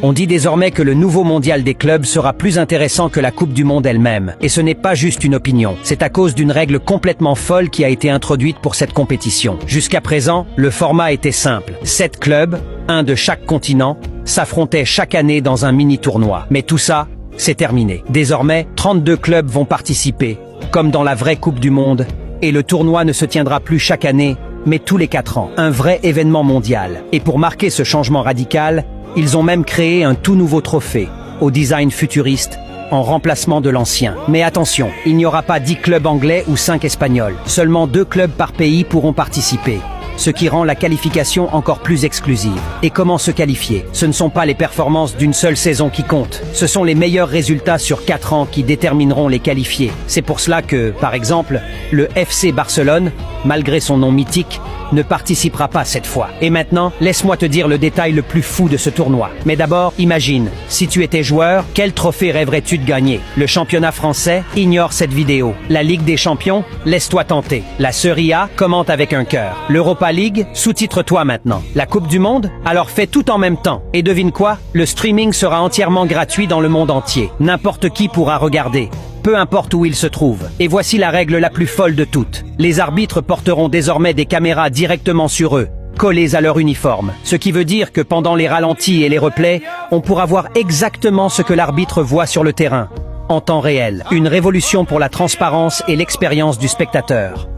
On dit désormais que le nouveau mondial des clubs sera plus intéressant que la Coupe du Monde elle-même. Et ce n'est pas juste une opinion. C'est à cause d'une règle complètement folle qui a été introduite pour cette compétition. Jusqu'à présent, le format était simple. 7 clubs, un de chaque continent, s'affrontaient chaque année dans un mini-tournoi. Mais tout ça, c'est terminé. Désormais, 32 clubs vont participer, comme dans la vraie Coupe du Monde, et le tournoi ne se tiendra plus chaque année, mais tous les 4 ans. Un vrai événement mondial. Et pour marquer ce changement radical, ils ont même créé un tout nouveau trophée, au design futuriste, en remplacement de l'ancien. Mais attention, il n'y aura pas 10 clubs anglais ou 5 espagnols. Seulement 2 clubs par pays pourront participer, ce qui rend la qualification encore plus exclusive. Et comment se qualifier? Ce ne sont pas les performances d'une seule saison qui comptent. Ce sont les meilleurs résultats sur 4 ans qui détermineront les qualifiés. C'est pour cela que, par exemple, le FC Barcelone, malgré son nom mythique, ne participera pas cette fois. Et maintenant, laisse-moi te dire le détail le plus fou de ce tournoi. Mais d'abord, imagine, si tu étais joueur, quel trophée rêverais-tu de gagner? Le championnat français? Ignore cette vidéo. La Ligue des champions? Laisse-toi tenter. La Serie A? Commente avec un cœur. L'Europa League? Sous-titre-toi maintenant. La Coupe du Monde? Alors fais tout en même temps. Et devine quoi? Le streaming sera entièrement gratuit dans le monde entier. N'importe qui pourra regarder, peu importe où ils se trouvent. Et voici la règle la plus folle de toutes. Les arbitres porteront désormais des caméras directement sur eux, collées à leur uniforme. Ce qui veut dire que pendant les ralentis et les replays, on pourra voir exactement ce que l'arbitre voit sur le terrain, en temps réel. Une révolution pour la transparence et l'expérience du spectateur.